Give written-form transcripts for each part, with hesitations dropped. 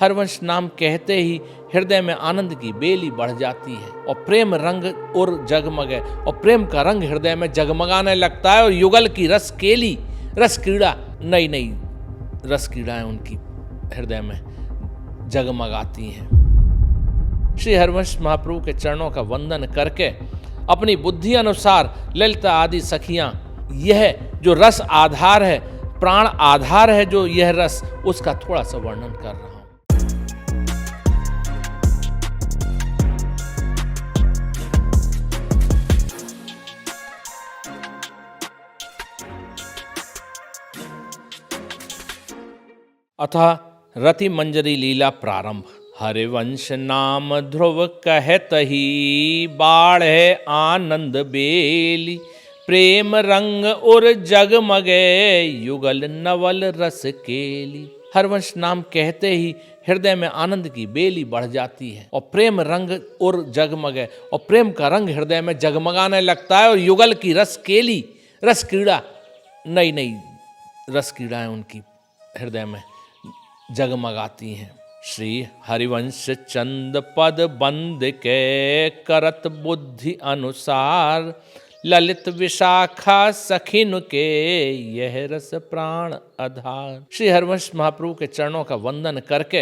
हरवंश नाम कहते ही हृदय में आनंद की बेली बढ़ जाती है और प्रेम रंग और जगमगे, और प्रेम का रंग हृदय में जगमगाने लगता है। और युगल की रस केली, रस क्रीड़ा, नई नई रस क्रीड़ाएं उनकी हृदय में जगमगाती हैं। श्री हरवंश महाप्रभु के चरणों का वंदन करके अपनी बुद्धि अनुसार ललिता आदि सखियां, यह जो रस आधार है, प्राण आधार है जो यह रस, उसका थोड़ा सा वर्णन कर रहा हूं। अतः रति मंजरी लीला प्रारंभ। हरिवंश नाम ध्रुव कहत ही, बाढ़ है आनंद बेली, प्रेम रंग और जगमगे, युगल नवल रस केली। हरवंश नाम कहते ही हृदय में आनंद की बेली बढ़ जाती है और प्रेम रंग और जगमगे, और प्रेम का रंग हृदय में जगमगाने लगता है। और युगल की रस केली, रस क्रीड़ा, नई नई रस क्रीड़ाएं उनकी हृदय में जगमगाती हैं। श्री हरिवंश चंद पद बंद के, करत बुद्धि अनुसार, ललित विशाखा सखिन के, यह रस प्राण आधार। श्री हरिवंश महाप्रभु के चरणों का वंदन करके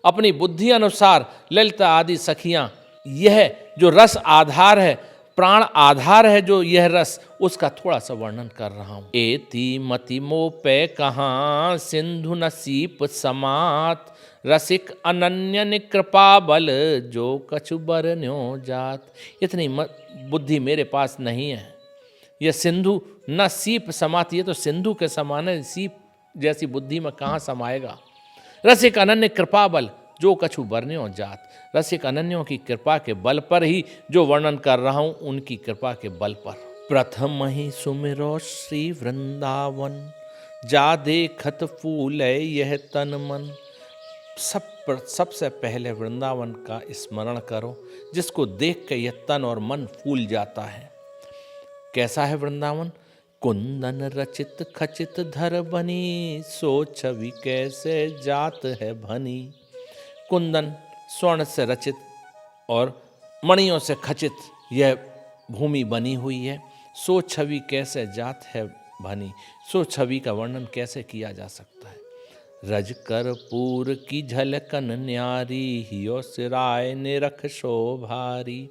अपनी बुद्धि अनुसार ललिता आदि सखियां, यह जो रस आधार है, प्राण आधार है जो यह रस, उसका थोड़ा सा वर्णन कर रहा हूं। एति मति मोह पे कहाँ, सिंधु नसीप समात, रसिक अनन्य कृपा बल, जो कछु बरन्यो जात। इतनी बुद्धि मेरे पास नहीं है, यह सिंधु न सीप समात, ये तो सिंधु के समान है, सीप जैसी बुद्धि में कहाँ समाएगा। रसिक अनन्य कृपा बल, जो कछु बरन्यो जात। रसिक अनन्यों की कृपा के बल पर ही जो वर्णन कर रहा हूं, उनकी कृपा के बल पर। प्रथम ही सुमिरो श्री वृंदावन, जा देखत फूल यह तन मन। सबसे पहले वृंदावन का स्मरण करो, जिसको देख के यह तन और मन फूल जाता है। कैसा है वृंदावन? कुंदन रचित खचित धर बनी, सो छवि कैसे जात है भनी। कुंदन स्वर्ण से रचित और मणियों से खचित यह भूमि बनी हुई है। सो छवि कैसे जात है भनी, सो छवि का वर्णन कैसे किया जा सकता है। रज कर्पूर की झलकन न्यारी, हियो सिराय निरख शोभारी।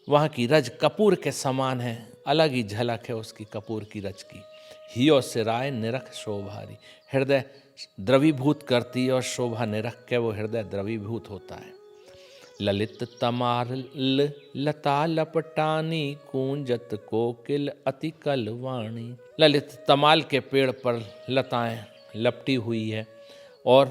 वहाँ की रज कपूर के समान है, अलग ही झलक है उसकी कपूर की रज की। हियो सिराय निरख शोभारी, हृदय द्रवीभूत करती है और शोभा निरख के वो हृदय द्रवीभूत होता है। ललित तमाल लता लपटानी, कूंजत कोकिल अति कलवाणी। ललित तमाल के पेड़ पर लताएं लपटी हुई है और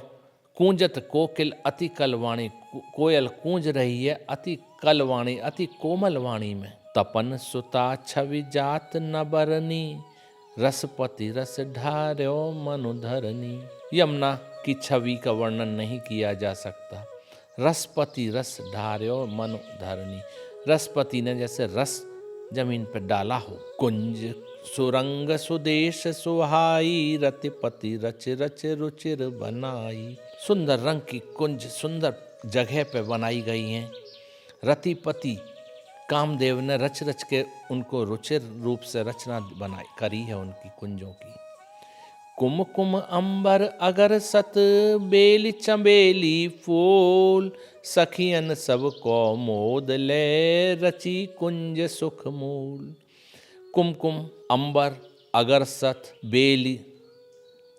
कूंजत कोकिल अति कलवाणी, कोयल कूंज रही है अति कलवाणी, अति कोमल वाणी में। तपन सुता छवि जात न बरनी, रसपति रस ढार्यो मनुधरनी। यमुना की छवि का वर्णन नहीं किया जा सकता। रसपति रस ढार्यो मनुधरनी, रसपति ने जैसे रस जमीन पर डाला हो। कुंज सुरंग सुदेश सुहाई, रतिपति रच रच रुचिर बनाई। सुंदर रंग की कुंज सुंदर जगह पे बनाई गई हैं। रतिपति कामदेव ने रच रच के उनको रुचिर रूप से रचना बनाई करी है उनकी कुंजों की। कुम कुम अंबर अगर सत, बेली चंबेली फूल, सखियन सब को मोद ले, रची कुंज सुख मूल। कुमकुम, अंबर, अगरसत, बेली,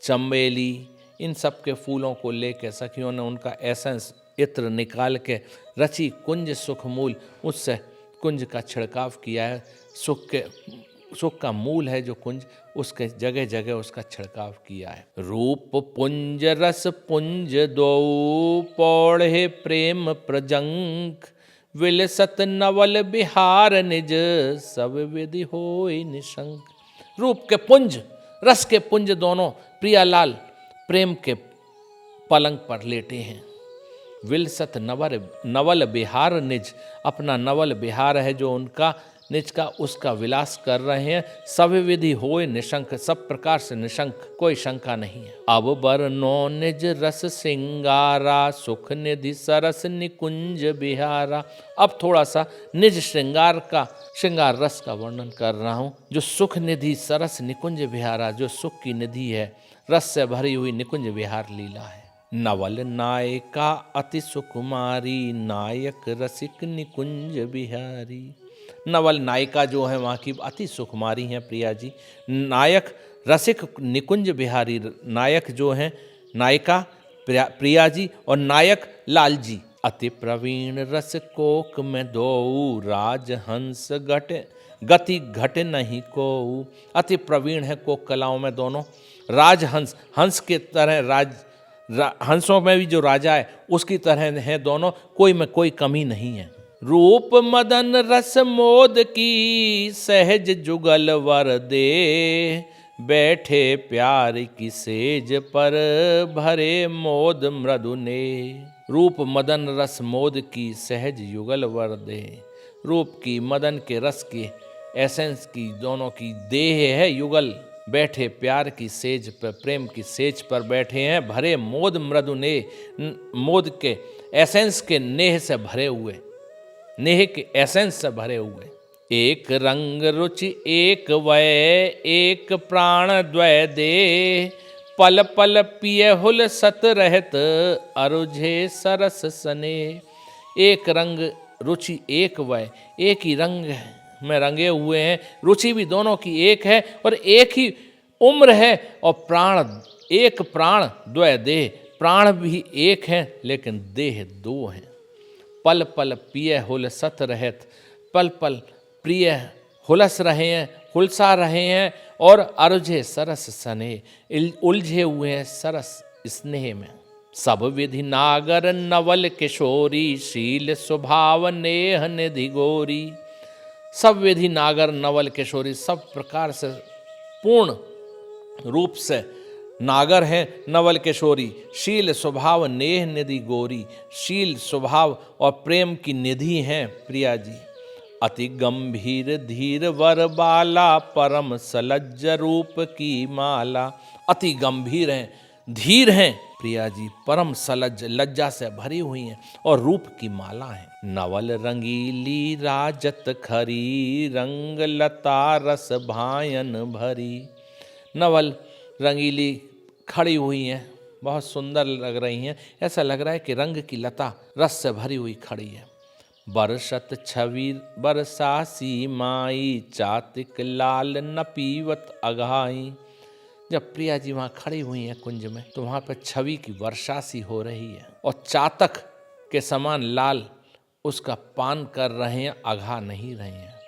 चंबेली, इन सब के फूलों को लेकर सखियों ने उनका एसेंस इत्र निकाल के रची कुंज सुख मूल, उससे कुंज का छिड़काव किया है। सुख का मूल है जो कुंज, उसके जगह जगह उसका छिड़काव किया है। रूप पुंज रस पुंज दो, पौड़े प्रेम प्रजंक, विलसत नवल बिहार निज, सब विधि होय निशंक। रूप के पुंज, रस के पुंज दोनों प्रियालाल प्रेम के पलंग पर लेटे हैं। विलसत नवल बिहार निज, अपना नवल बिहार है जो उनका निज का उसका विलास कर रहे हैं। सब विधि होए निशंक, सब प्रकार से निशंक, कोई शंका नहीं है। अब बरनो निज रस सिंगारा, सुख निधि सरस निकुंज बिहारा। अब थोड़ा सा निज श्रृंगार रस का वर्णन कर रहा हूँ, जो सुख निधि सरस निकुंज बिहारा, जो सुख की निधि है, रस से भरी हुई निकुंज विहार लीला है। नवल नायिका अति सुकुमारी, नायक रसिक निकुंज बिहारी। नवल नायिका जो है वहाँ की अति सुकुमारी हैं प्रिया जी। नायक रसिक निकुंज बिहारी, नायक जो हैं नायिका प्रिया जी और नायक लाल जी। अति प्रवीण रस कोक में दो, राज हंस गति घट नहीं को। अति प्रवीण है कोक कलाओं में दोनों, राजहंस, हंस के तरह हंसों में भी जो राजा है उसकी तरह है दोनों, कोई में कोई कमी नहीं है। रूप मदन रस मोद की, सहज जुगल वर दे, बैठे प्यार की सेज पर, भरे मोद मृदु ने। रूप मदन रस मोद की, सहज युगल वर दे। रूप की, मदन के रस की, एसेंस की, दोनों की देह है युगल। बैठे प्यार की सेज पर, प्रेम की सेज पर बैठे हैं, भरे मोद मृदु ने, मोद के एसेंस के नेह से भरे हुए, नेह के एसेंस से भरे हुए। एक रंग रुचि एक वय, एक प्राण द्वय दे, पल पल पिय हुल सत रहत, अरुझे सरस सने। एक रंग रुचि एक वय, एक ही रंग में रंगे हुए हैं, रुचि भी दोनों की एक है और एक ही उम्र है, और प्राण एक प्राण द्वय देह, प्राण भी एक हैं लेकिन देह दो हैं। पल पल पिय हुल सत रहत, पल पल प्रिय हुलस रहे हैं, हुलसा रहे हैं, और अरुझे सरस सने, उलझे हुए हैं सरस स्नेह में। सब विधि नागर नवल किशोरी, शील स्वभाव नेह निधि गोरी। सब विधि नागर नवल किशोरी, सब प्रकार से पूर्ण रूप से नागर हैं नवल किशोरी। शील स्वभाव नेह निधि गोरी, शील स्वभाव और प्रेम की निधि हैं प्रिया जी। अति गंभीर धीर वर बाला, परम सलज्ज रूप की माला। अति गंभीर हैं, धीर हैं प्रिया जी, परम सलज्ज, लज्जा से भरी हुई हैं, और रूप की माला है। नवल रंगीली राजत खरी, रंग लता रस भायन भरी। नवल रंगीली खड़ी हुई हैं, बहुत सुंदर लग रही हैं, ऐसा लग रहा है कि रंग की लता रस से भरी हुई खड़ी है। बरसत छवि बरसासी माई, चातिक लाल न पीवत अघाई। जब प्रिया जी वहाँ खड़ी हुई हैं कुंज में, तो वहाँ पर छवि की वर्षा सी हो रही है, और चातक के समान लाल उसका पान कर रहे हैं, अघा नहीं रहे हैं।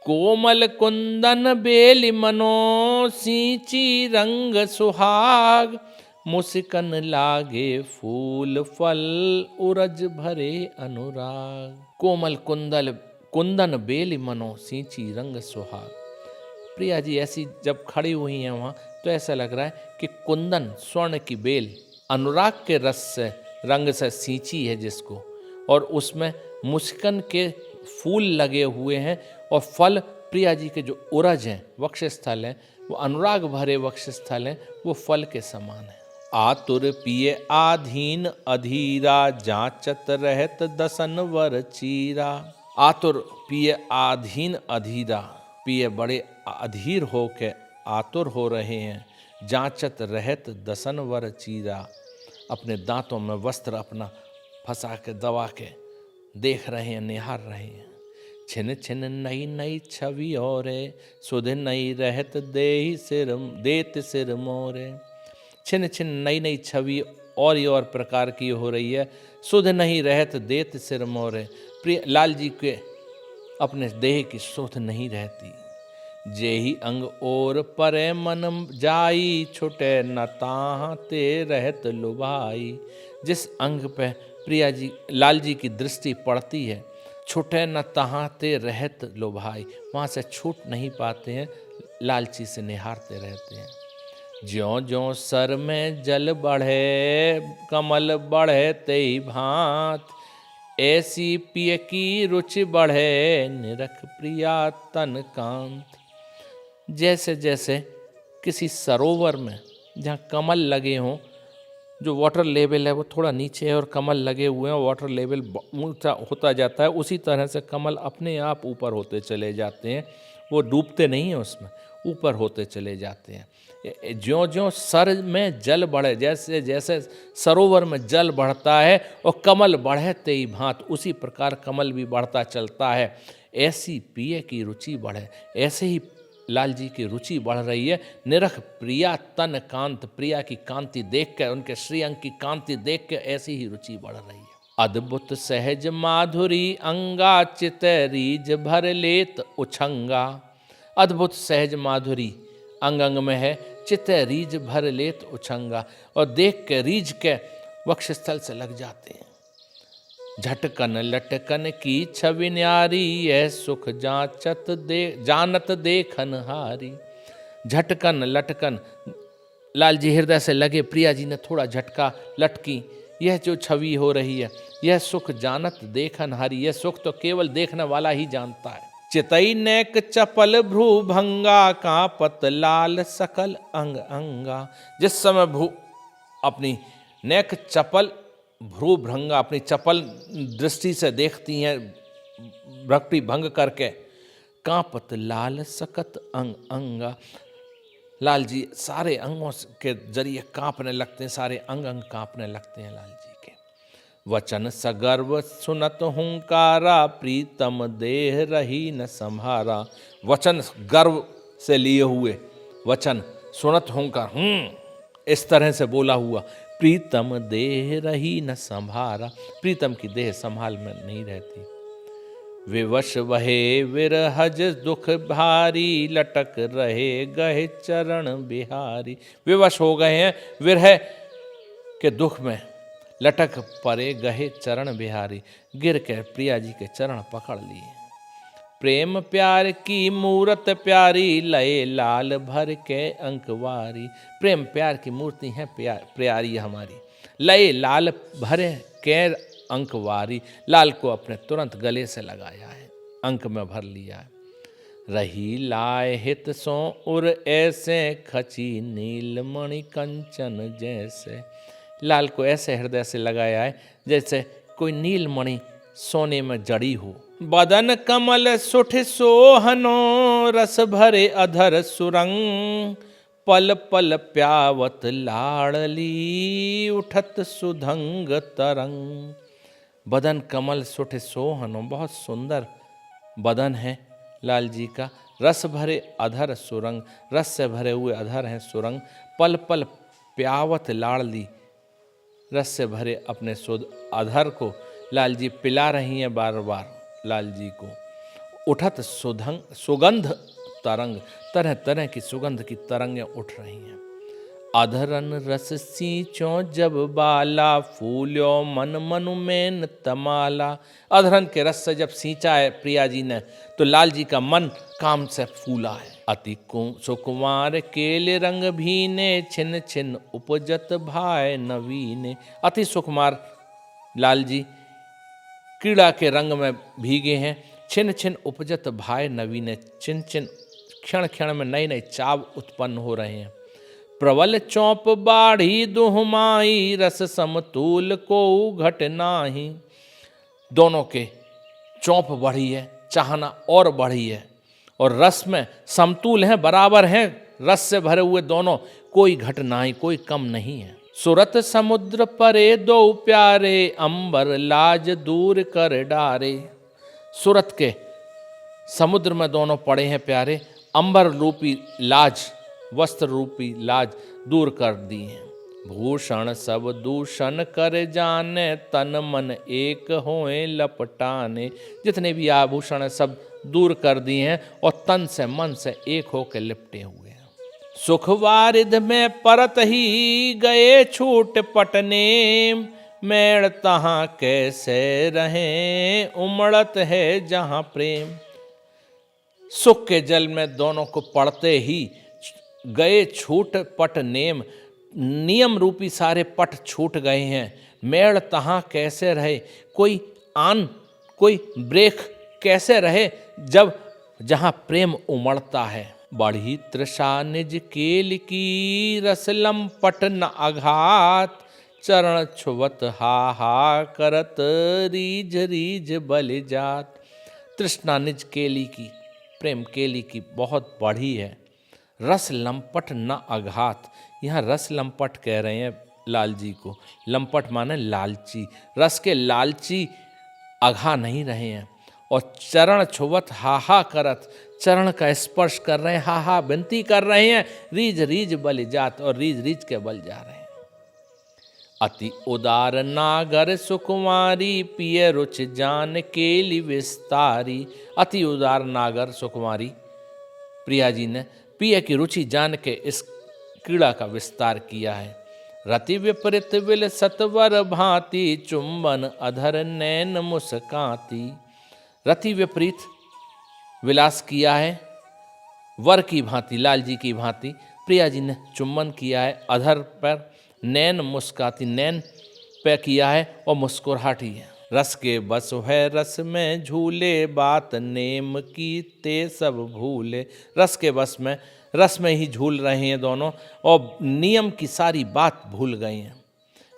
कोमल कुंदन बेली मनो, सींची रंग सुहाग, मुस्कन लागे फूल फल, उरज भरे अनुराग। कोमल कुंदन बेली मनो, सींची रंग सुहाग। प्रिया जी ऐसी जब खड़ी हुई हैं वहाँ, तो ऐसा लग रहा है कि कुंदन, स्वर्ण की बेल, अनुराग के रस से, रंग से सींची है जिसको, और उसमें मुस्कन के फूल लगे हुए हैं, और फल प्रिया जी के जो उरज हैं, वक्षस्थल हैं, वो अनुराग भरे वक्षस्थल हैं, वो फल के समान है। आतुर पिए आधीन अधीरा, जांचत रहत दसन वर चीरा। आतुर पिए आधीन अधीरा, पिए बड़े अधीर हो के आतुर हो रहे हैं, जांचत रहत दसन वर चीरा। अपने दांतों में वस्त्र अपना फंसा के दबा के देख रहे हैं, निहार रहे हैं। छिन छिन नई नई छवि और, सुध नई रहत देत सिर मोरे। छिन छिन नई नई छवि और प्रकार की हो रही है, सुध नहीं रहत देत सिर मोरे। प्रिय लाल जी के अपने देह की सुध नहीं रहती। जेहि अंग और परे मन जाई, छुटे न ताह ते रहत लुभाई। जिस अंग पे प्रिया जी लाल जी की दृष्टि पड़ती है, छुटे न तहाँ ते रहत लुभाई, वहाँ से छूट नहीं पाते हैं, लालची से निहारते रहते हैं। ज्यों ज्यों सर में जल बढ़े, कमल बढ़े तेई भांत। ऐसी पिय की रुचि बढ़े, निरख प्रिया तन कांत। जैसे जैसे किसी सरोवर में जहाँ कमल लगे हों, जो वाटर लेवल है वो थोड़ा नीचे है और कमल लगे हुए हैं, वाटर लेवल ऊंचा होता जाता है, उसी तरह से कमल अपने आप ऊपर होते चले जाते हैं। वो डूबते नहीं हैं उसमें, ऊपर होते चले जाते हैं। ज्यों ज्यों सर में जल बढ़े, जैसे जैसे सरोवर में जल बढ़ता है और कमल बढ़े तेई भांत, उसी प्रकार कमल भी बढ़ता चलता है। ऐसी पिए की रुचि बढ़े, ऐसे ही लाल जी की रुचि बढ़ रही है। निरख प्रिया तन कांत, प्रिया की कांति देख के, उनके श्रीअंग की कांति देख के ऐसी ही रुचि बढ़ रही है। अद्भुत सहज माधुरी अंगा, चित रीज भर लेत उछंगा। अद्भुत सहज माधुरी अंग अंग में है, चित रीज भर लेत उछंगा, और देख के रीझ के वक्षस्थल से लग जाते हैं। झटकन लटकन की छवि न्यारी, यह सुख जानत देखन हारी। झटकन लटकन, लाल जी हृदय से लगे, प्रिया जी ने थोड़ा झटका, लटकी, यह जो छवि हो रही है, यह सुख जानत देखन हारी, यह सुख तो केवल देखने वाला ही जानता है। चितई नेक चपल भ्रू भंगा, कांपत लाल सकल अंग अंगा। जिस समय भ्रू अपनी नेक चपल भ्रू भृंगा, अपनी चपल दृष्टि से देखती हैं भक्ति भंग करके, कांपत लाल सकत अंग अंगा। लाल जी सारे अंगों के जरिए कांपने लगते हैं, सारे अंग अंग कांपने लगते हैं लाल जी के। वचन सगर्व सुनत हुंकारा, प्रीतम देह रही न संभारा। वचन गर्व से लिए हुए, वचन सुनत हुंकार, इस तरह से बोला हुआ, प्रीतम देह रही न संभारा, प्रीतम की देह संभाल में नहीं रहती। विवश वहे विरहज दुख भारी, लटक रहे गहे चरण बिहारी। विवश हो गए हैं विरह के दुख में, लटक परे गहे चरण बिहारी, गिर के प्रिया जी के चरण पकड़ लिए। प्रेम प्यार की मूरत प्यारी, लय लाल भर के अंकवारी। प्रेम प्यार की मूर्ति है प्यारी हमारी, लय लाल भरे के अंकवारी। लाल को अपने तुरंत गले से लगाया है, अंक में भर लिया है। रही लाए हित सो उर ऐसे, खची नीलमणि कंचन जैसे। लाल को ऐसे हृदय से लगाया है जैसे कोई नीलमणि सोने में जड़ी हो। बदन कमल सुठ सोहनो, रस भरे अधर सुरंग। पल पल प्यावत लाड़ली, उठत सुधंग तरंग। बदन कमल सुठ सोहनो, बहुत सुंदर बदन है लाल जी का। रस भरे अधर सुरंग, रस से भरे हुए अधर हैं सुरंग। पल पल प्यावत लाड़ली, रस से भरे अपने अधर को लाल जी पिला रही हैं बार बार लाल जी को। उठत सुगंध तरंग, तरह तरह की सुगंध की तरंगें उठ रही हैं। अधरन रस सींचो जब बाला, फूल्यो मन मनु में तमाला। अधरन के रस से जब सींचा है प्रिया जी ने, तो लाल जी का मन काम से फूला है। अति सुकुमार केले रंग भीने, छिन छिन उपजत भाय नवीने। अति सुकुमार लाल जी कीड़ा के रंग में भीगे हैं। छिन छिन उपजत भाय नवीने, छिन छिन क्षण क्षण में नए नए चाव उत्पन्न हो रहे हैं। प्रबल चौप बाढ़ी दुहमाई, रस समतूल को घट नाही। दोनों के चौप बढ़ी है, चाहना और बढ़ी है, और रस में समतूल है, बराबर हैं, रस से भरे हुए दोनों, कोई घट नाही, कोई कम नहीं है। सुरत समुद्र परे दो प्यारे, अंबर लाज दूर कर डारे। सुरत के समुद्र में दोनों पड़े हैं प्यारे, अंबर रूपी लाज, वस्त्र रूपी लाज दूर कर दी हैं। भूषण सब दूषण कर जाने, तन मन एक होए लपटाने। जितने भी आभूषण है सब दूर कर दिए हैं और तन से मन से एक होकर लिपटे हुए हैं। सुख वारिध में परत ही गए छूट पटने, मेड़ तहाँ कैसे रहें उमड़त है जहाँ प्रेम। सुख के जल में दोनों को पड़ते ही गए छूट पट नेम, नियम रूपी सारे पट छूट गए हैं। मेड़ तहाँ कैसे रहे, कोई आन कोई ब्रेक कैसे रहे जब जहाँ प्रेम उमड़ता है। बढ़ी तृषा निज केल की, रस लंपट न आघात, चरण छुवत हा हा करत, रीझ रीझ बल जात। तृष्णा निज केली की, प्रेम केली की बहुत बढ़ी है। रस लंपट न आघात, यहाँ रस लंपट कह रहे हैं लाल जी को। लंपट माने लालची, रस के लालची अघा नहीं रहे हैं। और चरण छुवत हाहा करत, चरण का स्पर्श कर रहे हैं, हाहा विनती कर रहे हैं। रीझ रीझ बल जात, और रीझ रीझ के बल जा रहे हैं। अति उदार नागर सुकुमारी, पिय रुचि जान केली विस्तारी। अति उदार नागर सुकुमारी प्रिया जी ने पिय की रुचि जान के इस क्रीड़ा का विस्तार किया है। रति विपरीत विल सतवर भांति, चुंबन अधर नैन मुस्काती। रति विपरीत विलास किया है, वर की भांति, लाल जी की भांति प्रिया जी ने चुंबन किया है अधर पर, नैन मुस्काती, नैन पे किया है और मुस्कुराहटी है। रस के बस है रस में झूले, बात नेम की ते सब भूले। रस के बस में, रस में ही झूल रहे हैं दोनों, और नियम की सारी बात भूल गए हैं।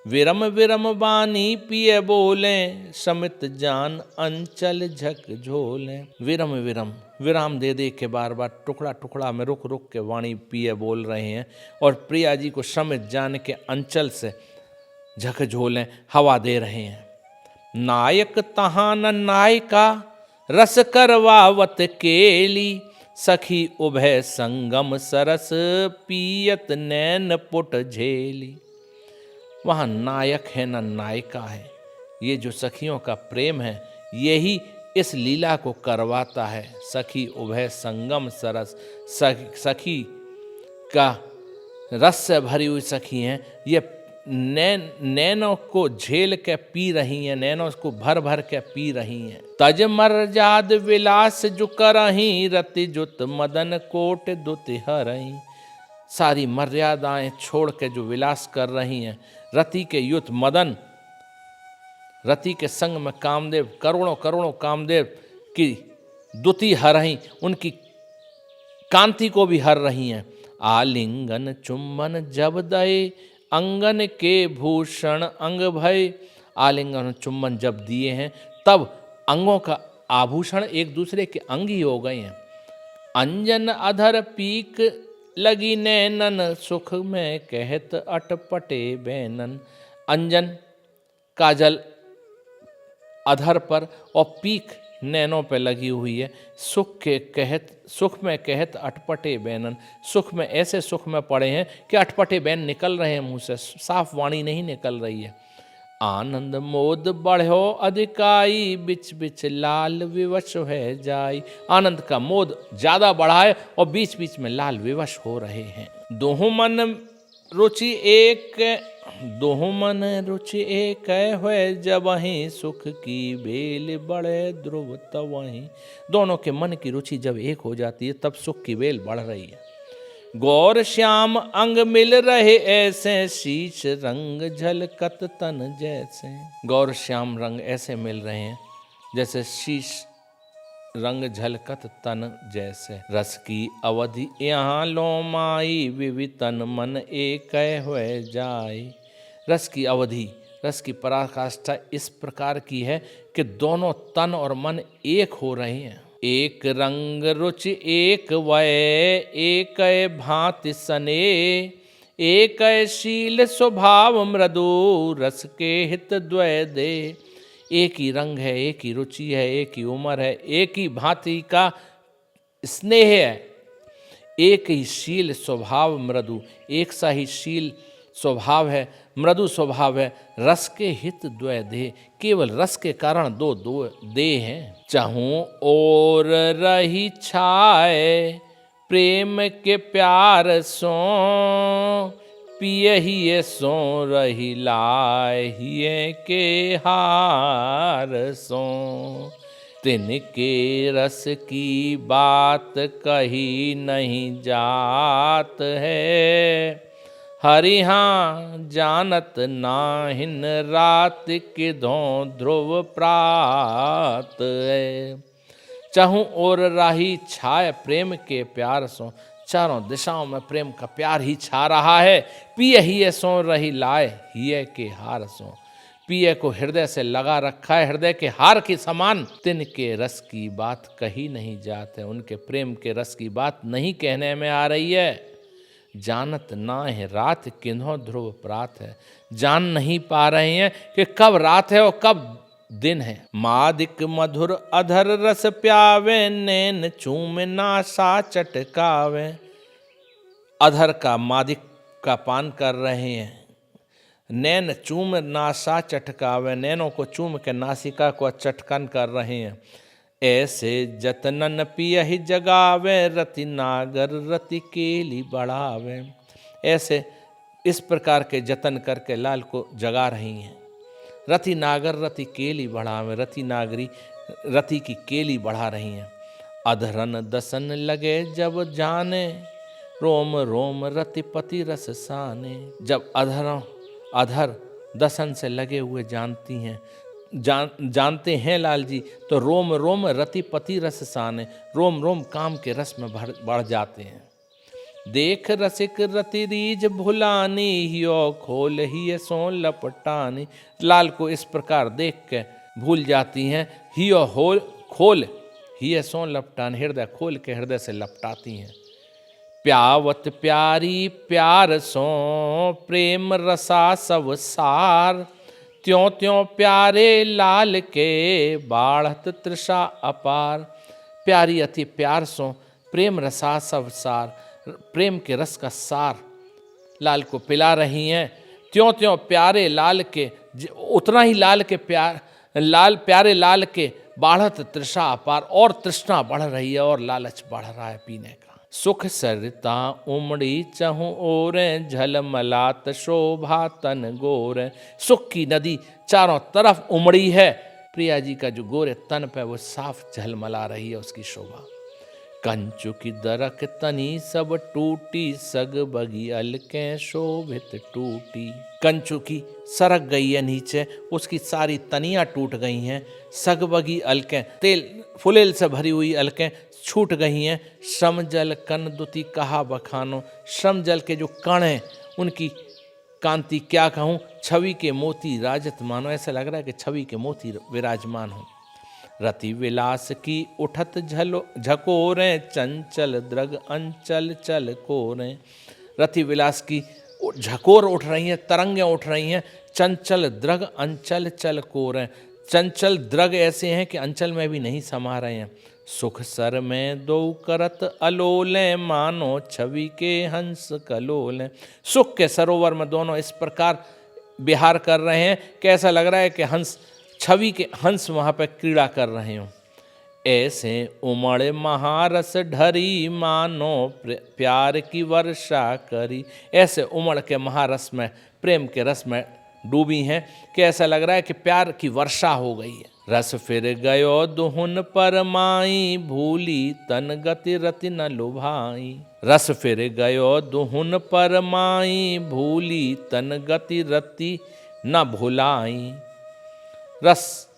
विरम विरम बानी पिए बोले, समित जान अंचल झक झोले। विरम विरम, विराम दे दे के बार बार टुकड़ा टुकड़ा में रुक रुक के वाणी पिए बोल रहे हैं, और प्रिया जी को समित जान के अंचल से झकझोलें हवा दे रहे हैं। नायक तहां न नायिका, रस करवावत केली, सखी उभय संगम सरस, पियत नैन पुट झेली। वहाँ नायक है न नायिका है। ये जो सखियों का प्रेम है, यही इस लीला को करवाता है। सखी उभय संगम सरस, सखी का रस से भरी हुई सखी हैं। ये नैनों को झेल के पी रही हैं, नैनों को भर भर के पी रही हैं। तज मर्याद विलास जो करही, रति जुत मदन कोट दुति हरही। सारी मर्यादाएं छोड़ के जो विलास कर रही हैं, रति के युत मदन, रति के संग में कामदेव, करोड़ों करोड़ों कामदेव की दुति हरही, उनकी कांति को भी हर रही हैं। आलिंगन चुम्बन जब दए, अंगन के भूषण अंग भय। आलिंगन चुम्बन जब दिए हैं, तब अंगों का आभूषण एक दूसरे के अंग ही हो गए हैं। अंजन अधर पीक लगी नैनन, सुख में कहत अटपटे बैनन। अंजन काजल अधर पर और पीक नैनों पे लगी हुई है। सुख के कहत, सुख में कहत अटपटे बैनन। सुख में, ऐसे सुख में पड़े हैं कि अटपटे बैन निकल रहे हैं मुंह से, साफ वाणी नहीं निकल रही है। आनंद मोद बढ़ो अधिकाई, बिच बिच लाल विवश है जाई। आनंद का मोद ज्यादा बढ़ा है और बीच बीच में लाल विवश हो रहे हैं। दोहु मन रुचि एक, दोहु मन रुचि एक है, जब वहीं सुख की बेल बढ़े ध्रुव तब वहीं। दोनों के मन की रुचि जब एक हो जाती है, तब सुख की बेल बढ़ रही है। गौर श्याम अंग मिल रहे ऐसे, शीश रंग झलकत तन जैसे। गौर श्याम रंग ऐसे मिल रहे हैं जैसे शीश रंग झलकत तन जैसे। रस की अवधि यहाँ लो माई, विवितन मन एक हुए जाई। रस की अवधि, रस की पराकाष्ठा इस प्रकार की है कि दोनों तन और मन एक हो रहे हैं। एक रंग रुचि एक वय, एक भांति सने, एक शील स्वभाव मृदु, रस के हित द्वय दे। एक ही रंग है, एक ही रुचि है, एक ही उम्र है, एक ही भांति का स्नेह है, एक ही शील स्वभाव मृदु, एक सा ही शील स्वभाव है, मृदु स्वभाव है। रस के हित द्वय देह, केवल रस के कारण दो दो देह हैं। चाहूं और रही छाए, प्रेम के प्यार सो, पियहिए सो रही लाहिए के हार सो। तिनके रस की बात कही नहीं जात है, हरि हाँ जानत नाहिन रात किधों ध्रुव प्रात है। चहु और राही छाय प्रेम के प्यार सो, चारों दिशाओं में प्रेम का प्यार ही छा रहा है। पिय ही सो रही लाए हिय के हार सो, पिय को हृदय से लगा रखा है, हृदय के हार के समान। तिनके रस की बात कही नहीं जाते, उनके प्रेम के रस की बात नहीं कहने में आ रही है। जानत ना है रात किन्हों ध्रुव प्रात है, जान नहीं पा रहे हैं कि कब रात है और कब दिन है। मादिक मधुर अधर रस प्यावे, नैन चूम नासा चटकावे। अधर का मादिक का पान कर रहे हैं, नैन चूम नासा चटकावे, नैनों को चूम के नासिका को चटकन कर रहे हैं। ऐसे जतनन पियहि जगावे, रति नागर रति केली बढ़ावे। ऐसे इस प्रकार के जतन करके लाल को जगा रही हैं। रति नागर रति केली बढ़ावे, रति नागरी रति की केली बढ़ा रही हैं। अधरन दसन लगे जब जाने, रोम रोम रतिपति रस साने। जब अधर दसन से लगे हुए जानती हैं, जानते हैं लाल जी, तो रोम रोम रतिपति रस साने, रोम रोम काम के रस में बढ़ जाते हैं। देख रसिक रति रीज भुलानी, हियो खोल ही सो लपटानी। लाल को इस प्रकार देख के भूल जाती हैं। हियो खोल ही सो लपटानी, हृदय खोल के हृदय से लपटाती हैं। प्यावत प्यारी प्यार सो प्रेम रसा सब सार, त्यों त्यों प्यारे लाल के बाढ़त तृषा अपार। प्यारी अति प्यार सो प्रेम रसा सब सार, प्रेम के रस का सार लाल को पिला रही हैं। त्यों त्यों प्यारे लाल के, उतना ही लाल के प्यारे लाल के बाढ़त तृषा अपार, और तृष्णा बढ़ रही है और लालच बढ़ रहा है पीने का। सुख सरिता उमड़ी चहु ओरें, झलमलात शोभा तन गोरें। सुख की नदी चारों तरफ उमड़ी है, प्रिया जी का जो गोरे तन पे वो साफ झलमला रही है उसकी शोभा। कंचु की दरक तनी सब टूटी, सग बगी अलके शोभित टूटी। कंचु की सरक गई है नीचे, उसकी सारी तनियां टूट गई हैं। सग बगी अलके, तेल फुलेल से भरी हुई अलकें छूट गई हैं। श्रम जल कन दुति कहा बखानो, श्रम जल के जो कण हैं उनकी कांति क्या कहूँ, छवि के मोती राजत मानो। ऐसा लग रहा है कि छवि के मोती विराजमान हो। रति विलास की उठत झकोरें, चंचल द्रग अंचल चल कोरें। रति विलास की झकोर उठ रही हैं, तरंगें उठ रही हैं। चंचल द्रग अंचल चल कोरें, चंचल द्रग ऐसे हैं कि अंचल में भी नहीं समा रहे हैं। सुख सर में दो करत अलोलें, मानो छवि के हंस कलोलें। सुख के सरोवर में दोनों इस प्रकार विहार कर रहे हैं कि ऐसा लग रहा है कि हंस, छवि के हंस वहाँ पर क्रीड़ा कर रहे हों। ऐसे उमड़ महारस ढरी, मानो प्यार की वर्षा करी। ऐसे उमड़ के महारस में, प्रेम के रस में डूबी हैं कि ऐसा लग रहा है कि प्यार की वर्षा हो गई है। रस फिर गयो दुहुन पर माई, भूली तन गति रति न लुभाई। रस फिर गयो दुहुन पर माई, भूली तन गति रति न भुलाई। रस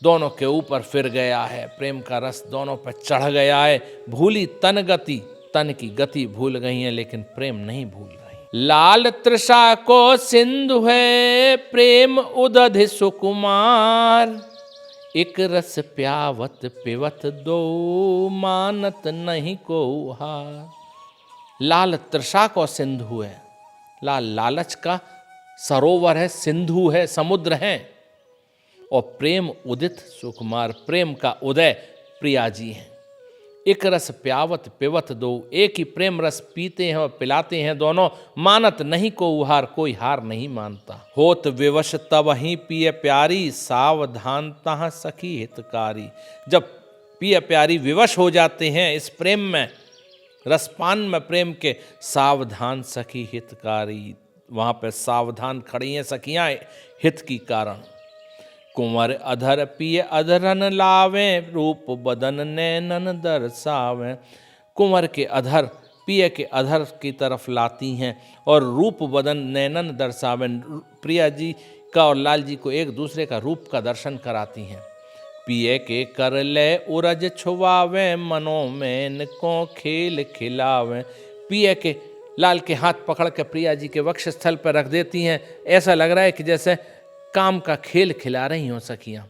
दोनों के ऊपर फिर गया है, प्रेम का रस दोनों पर चढ़ गया है। भूली तन गति, तन की गति भूल गई है लेकिन प्रेम नहीं भूल रही। लाल तृषा को सिंधु है, प्रेम उदधि सुकुमार। एक रस प्यावत पिवत दो, मानत नहीं को हार। लाल तृषा को सिंधु है, लाल लालच का सरोवर है, सिंधु है, समुद्र है। और प्रेम उदित सुकुमार, प्रेम का उदय प्रिया जी हैं। एक रस प्यावत पिवत दो, एक ही प्रेम रस पीते हैं और पिलाते हैं दोनों। मानत नहीं को उहार, कोई हार नहीं मानता। होत विवश तब ही पिय प्यारी, सावधानता सखी हितकारी। जब पिय प्यारी विवश हो जाते हैं इस प्रेम में, रसपान में प्रेम के, सावधान सखी हितकारी, वहाँ पर सावधान खड़ी हैं सखियाँ हित की कारण। कुंवर अधर पिय अधरन लावें, रूप बदन नैनन दर्शावें। कुंवर के अधर पिय के अधर की तरफ लाती हैं और रूप बदन नैनन दर्शावें, प्रिया जी का और लाल जी को एक दूसरे का रूप का दर्शन कराती हैं। पिए के कर ले उरज छुआवे, मनो में को खेल खिलावे। पिए के लाल के हाथ पकड़ के प्रिया जी के वक्ष स्थल पर रख देती हैं। ऐसा लग रहा है कि जैसे काम का खेल खिला रही हों सखियां।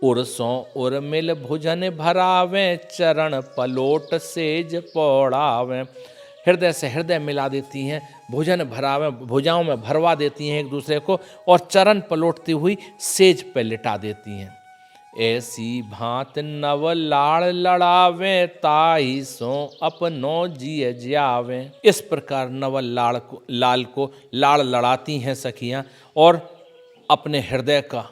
उरसों उर मिल भुजन भरावे, चरण पलोट सेज पौड़ावे। हृदय से हृदय मिला देती हैं, भुजन भरावे, भुजाओं में भरवा देती हैं एक दूसरे को, और चरण पलोटती हुई सेज पे लिटा देती हैं। ऐसी भांत नव लाड़ लड़ावे, ताई सो अपनो जिय जियावे। इस प्रकार नवल लाल को लाड़ लड़ाती हैं सखियां और अपने हृदय का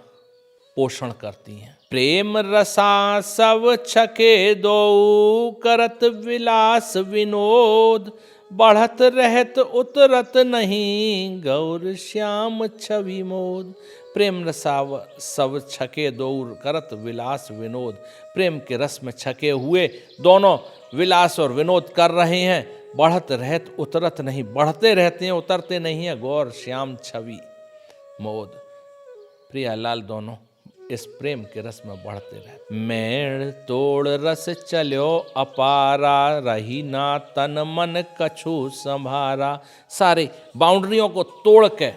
पोषण करती हैं। प्रेम रसा सब छके दो, करत विलास विनोद, बढ़त रहत उतरत नहीं, गौर श्याम छवि मोद। प्रेम रसाव सब छके दौर, करत विलास विनोद। प्रेम के रस में छके हुए दोनों विलास और विनोद कर रहे हैं। बढ़त रहत उतरत नहीं, बढ़ते रहते हैं उतरते नहीं है, गौर श्याम छवि मोद। प्रियालाल दोनों इस प्रेम के रस में बढ़ते रहते। मेड़ तोड़ रस चलो अपारा, रही ना तन मन कछु संभारा। सारे बाउंड्रियों को तोड़ के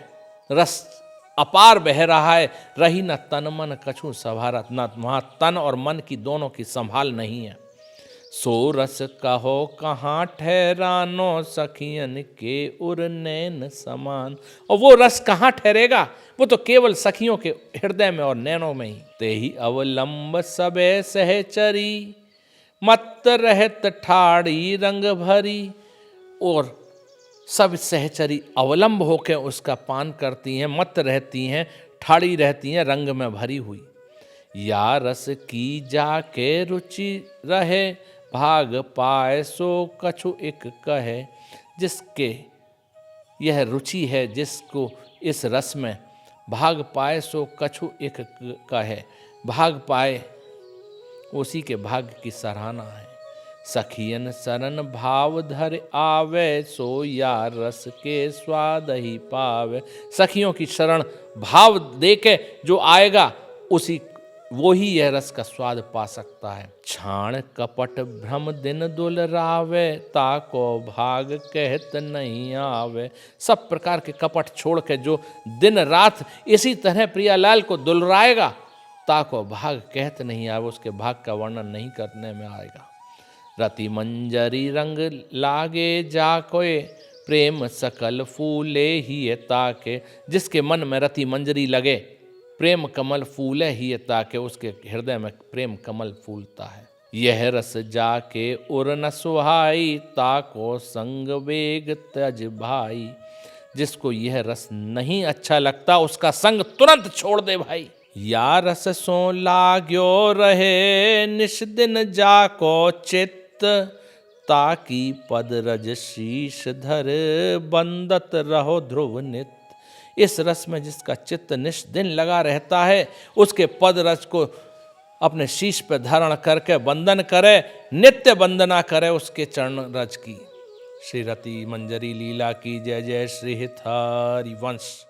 रस अपार बह रहा है, रही न तन मन कछु संभारा। न वहाँ तन और मन की दोनों की संभाल नहीं है। सो रस कहो कहाँ ठहरानो, सखियन के उर नैन समान। और वो रस कहाँ ठहरेगा, वो तो केवल सखियों के हृदय में और नैनों में ही। ते ही अवलंब सबे सहचरी, मत रहत ठाड़ी रंग भरी। और सब सहचरी अवलंब होकर उसका पान करती हैं, मत रहती हैं, ठाड़ी रहती हैं, रंग में भरी हुई। या रस की जाके रुचि रहे, भाग पाए सो कछु एक कहे। जिसके यह रुचि है, जिसको इस रस में भाग पाए सो कछु एक कहे, भाग पाए उसी के भाग्य की सराहना है। सखियन सरन भाव धर आवे, सो या रस के स्वाद ही पावे। सखियों की शरण भाव देके जो आएगा उसी वो ही यह रस का स्वाद पा सकता है। छाण कपट भ्रम दिन दुलरावे, ताको भाग कहत नहीं आवे। सब प्रकार के कपट छोड़ के जो दिन रात इसी तरह प्रियालाल को दुलराएगा, ताको भाग कहत नहीं आवे, उसके भाग का वर्णन नहीं करने में आएगा। रति मंजरी रंग लागे जाकोए, प्रेम सकल फूले ही ताके। जिसके मन में रति मंजरी लगे, प्रेम कमल फूले ही ताके, उसके हृदय में प्रेम कमल फूलता है। यह रस जाके उर न सुहाई, ताको संग वेग तज भाई। जिसको यह रस नहीं अच्छा लगता, उसका संग तुरंत छोड़ दे भाई। या रस सो लाग्यो रहे, निश दिन जाको चित्त, ताकि पद रज शीश धर, बंदत रहो ध्रुव नित। इस रस में जिसका चित्त निश दिन लगा रहता है, उसके पद रज को अपने शीश पर धारण करके बंदन करे, नित्य वंदना करे उसके चरण रज की। श्री रति मंजरी लीला की जय। जय श्री हितारी वंश।